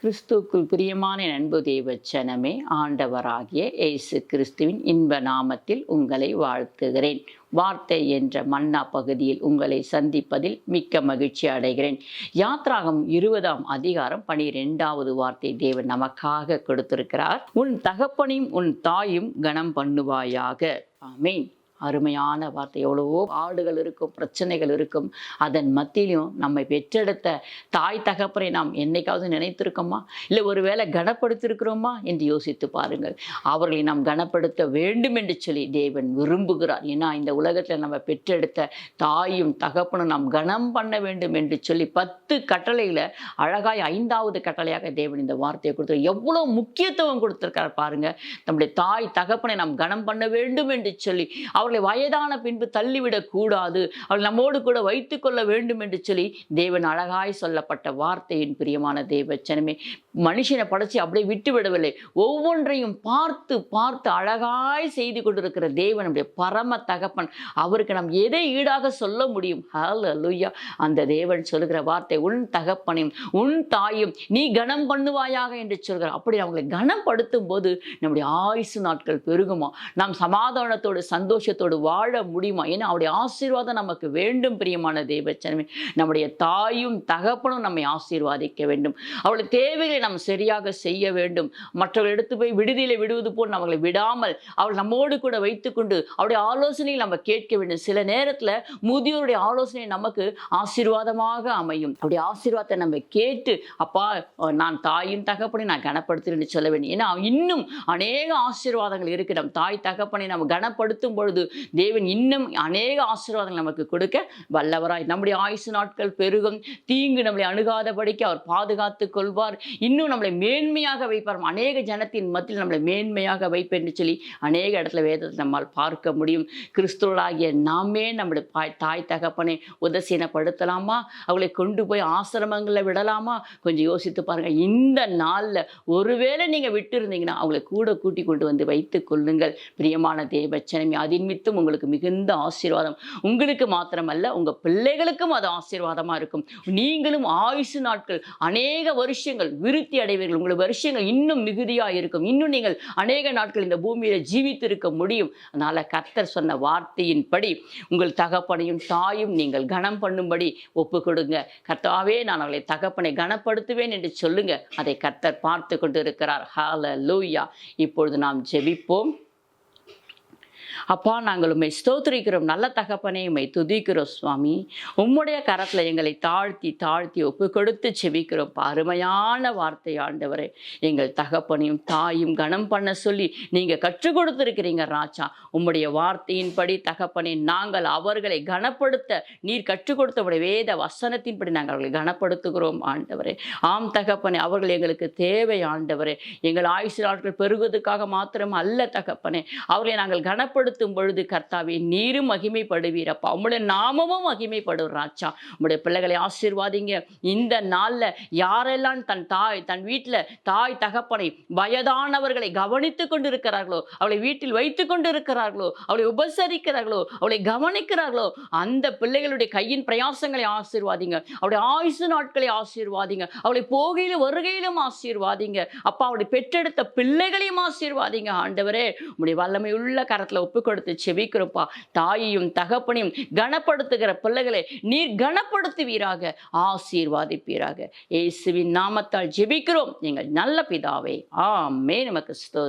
கிறிஸ்துவுக்குள் பிரியமான என் அன்பு தேவ ஜனமே, ஆண்டவராகிய இயேசு கிறிஸ்துவின் இன்ப நாமத்தில் உங்களை வாழ்த்துகிறேன். வார்த்தை என்ற மன்னா பகுதியில் உங்களை சந்திப்பதில் மிக்க மகிழ்ச்சி அடைகிறேன். யாத்ராகம் 20ஆம் அதிகாரம் 12வது வார்த்தை தேவன் நமக்காக கொடுத்திருக்கிறார். உன் தகப்பனையும் உன் தாயும் கனம் பண்ணுவாயாக. ஆமேன். அருமையான வார்த்தை. எவ்வளவோ ஆடுகள் இருக்கும், பிரச்சனைகள் இருக்கும். அதன் மத்தியிலும் நம்மை பெற்றெடுத்த தாய் தகப்பனை நாம் என்னைக்காவது நினைத்திருக்கோமா? இல்லை ஒருவேளை கனப்படுத்திருக்கிறோமா என்று யோசித்து பாருங்கள். அவர்களை நாம் கனப்படுத்த வேண்டும் என்று சொல்லி தேவன் விரும்புகிறார். ஏன்னா இந்த உலகத்தில் நம்ம பெற்றெடுத்த தாயும் தகப்பனும் நாம் கனம் பண்ண வேண்டும் என்று சொல்லி 10 கட்டளையில் அழகாய் 5வது கட்டளையாக தேவன் இந்த வார்த்தையை கொடுத்தார். எவ்வளோ முக்கியத்துவம் கொடுத்திருக்கார் பாருங்க. நம்முடைய தாய் தகப்பனை நாம் கனம் பண்ண வேண்டும் என்று சொல்லி அவர்களை வயதான பின்பு தள்ளிவிடக் கூடாது, அவர்கள் நம்மோடு கூட வைத்துக் கொள்ள வேண்டும் என்று சொல்லி தேவன் அழகாய் சொல்லப்பட்ட வார்த்தையின் பிரியமான தேவச்சனமே, மனுஷனை படைச்சி அப்படியே விட்டு விடவில்லை. ஒவ்வொன்றையும் பார்த்து பார்த்து அழகாய் செய்து கொண்டிருக்கிற தேவன் நம்முடைய பரம தகப்பன். அவருக்கு நாம் எதை ஈடாக சொல்ல முடியும்? ஹல்லேலூயா. அந்த தேவன் சொல்லுகிற வார்த்தை, உன் தகப்பனையும் உன் தாயும் நீ கனம் பண்ணுவாயாக என்று சொல்கிறார். அப்படி அவங்களை கனப்படுத்தும் போது நம்முடைய ஆயுசு நாட்கள் பெருகுமா? நாம் சமாதானத்தோடு சந்தோஷத்தோடு வாழ முடியுமா? ஏன்னா அவருடைய ஆசீர்வாதம் நமக்கு வேண்டும். பிரியமான தேவச்சனமே, நம்முடைய தாயும் தகப்பனும் நம்மை ஆசீர்வாதிக்க வேண்டும். அவளுடைய தேவைகளை நாம் சரியாக செய்ய வேண்டும். மற்றவர்கள் எடுத்து போய் விடுதியில விடுவது போல் நம்மளை விடாமல் அவள் நம்மோடு கூட வைத்துக்கொண்டு அவருடைய ஆலோசனையை நம்ம கேட்க வேண்டும். சில நேரத்தில் முதியோருடைய ஆலோசனை நமக்கு ஆசீர்வாதமாக அமையும். அவருடைய ஆசீர்வாதத்தை நம்ம கேட்டு, அப்பா நான் தாயும் தகப்பனை நான் கனப்படுத்துறேன்னு சொல்ல வேண்டும். ஏன்னா இன்னும் அநேக ஆசீர்வாதங்கள் இருக்கு. நம் தாய் தகப்பனை நம்ம கனப்படுத்தும் பொழுது தேவன் இன்னும் அநேக ஆசீர்வாதங்கள் நமக்கு கொடுக்க வல்லவராய். நம்முடைய ஆயுசு நாட்கள் பெருகும். தீங்கு நம்மளை அணுகாதபடிக்கு அவர் பாதுகாத்துக் கொள்வார். இன்னும் நம்மளை மேன்மையாக வைப்பார். அநேக ஜனத்தின் மத்தியில் நம்மளை மேன்மையாக வைப்பேன் என்று சொல்லி அநேக இடத்துல வேதத்தை நம்மால் பார்க்க முடியும். கிறிஸ்துவராகிய நாமே நம்முடைய தாய் தகப்பனை உதாசீனப்படுத்தலாமா? அவளை கொண்டு போய் ஆசிரமங்களில் விடலாமா? கொஞ்சம் யோசித்து பாருங்க. இந்த நாளில் ஒருவேளை நீங்க விட்டு இருந்தீங்கன்னா அவங்களை கூட கூட்டி கொண்டு வந்து வைத்துக் கொள்ளுங்கள். பிரியமான தேவச்சனமே, அதின் மித்தும் உங்களுக்கு மிகுந்த ஆசீர்வாதம். உங்களுக்கு மாத்திரமல்ல, உங்க பிள்ளைகளுக்கும் அது ஆசீர்வாதமா இருக்கும். நீங்களும் ஆயுசு நாட்கள் அநேக வருஷங்கள் விருத்தி அடைவீர்கள். உங்கள் வருஷங்கள் இன்னும் மிகுதியா இருக்கும். இன்னும் நீங்கள் அநேக நாட்கள் இந்த பூமியில ஜீவித்திருக்க முடியும். அதனால கர்த்தர் சொன்ன வார்த்தையின்படி உங்கள் தகப்பனையும் தாயும் நீங்கள் கனம் பண்ணும்படி ஒப்பு கொடுங்க. கர்த்தாவே, நான் அவளை தகப்பனை கனப்படுத்துவேன் என்று சொல்லுங்க. அதை கர்த்தர் பார்த்து கொண்டு இருக்கிறார். ஹல்லேலூயா. இப்பொழுது நாம் ஜெபிப்போம். அப்பா, நாங்கள் உம்மை ஸ்தோத்திரிக்கிறோம். நல்ல தகப்பனே, உம்மை துதிக்கிறோம் சுவாமி. உம்முடைய கரத்தில் எங்களை தாழ்த்தி தாழ்த்தி ஒப்பு கொடுத்து செபிக்கிறோம். அருமையான வார்த்தை ஆண்டவரே. எங்கள் தகப்பனையும் தாயும் கனம் பண்ண சொல்லி நீங்கள் கற்றுக் கொடுத்துருக்கிறீங்க ராஜா. உம்முடைய வார்த்தையின்படி தகப்பனே, நாங்கள் அவர்களை கனப்படுத்த நீர் கற்றுக் கொடுத்த வேத வசனத்தின்படி நாங்கள் அவர்களை கனப்படுத்துகிறோம் ஆண்டவரே. ஆம் தகப்பனே, அவர்கள் எங்களுக்கு தேவை ஆண்டவரே. எங்கள் ஆயுசு நாட்கள் பெருகுவதற்காக மாத்திரம் அல்ல தகப்பனே. அவர்களை நாங்கள் கனப்படுத்தும் பொழுது கர்த்தாவே, நீரும் மகிமைப்படுவீரப்பா. உம்முடைய நாமமும் மகிமைப்படும் ராஜா. உம்முடைய பிள்ளைகளை ஆசீர்வாதிங்க. இந்த நாள்ல யாரெல்லாம் தன் வீட்டில் தாய் தகப்பனை வயதானவர்களை கவனித்துக் கொண்டிருக்கிறார்களோ, அவளை வீட்டில் வைத்துக் கொண்டிருக்கிறார்களோ, அவளை உபசரிக்கிறார்களோ, அவளை கவனிக்கிறார்களோ, அந்த பிள்ளைகளுடைய கையின் பிரயாசங்களை ஆசீர்வாதிங்க. அவளுடைய ஆயுசு நாட்களை ஆசீர்வாதிங்க. அவளை போகையிலும் வருகையிலும் ஆசீர்வாதிங்க. அப்பா, அவளை பெற்றெடுத்த பிள்ளைகளையும் ஆசீர்வாதிங்க ஆண்டவரே. உம்முடைய வல்லமை உள்ள கரத்தில் ஒப்பு கொடுத்து செபிக்கிறோம்ப்பா. தாயையும் தகப்பனையும் கனப்படுத்துகிற பிள்ளைகளை நீர் கனப்படுத்துவீராக, ஆசீர்வாதிப்பீராக. இயேசுவின் நாமத்தால் ஜெபிக்கிறோம் எங்கள் நல்ல பிதாவே. ஆமென். நமக்கு ஸ்தோத்திரம்.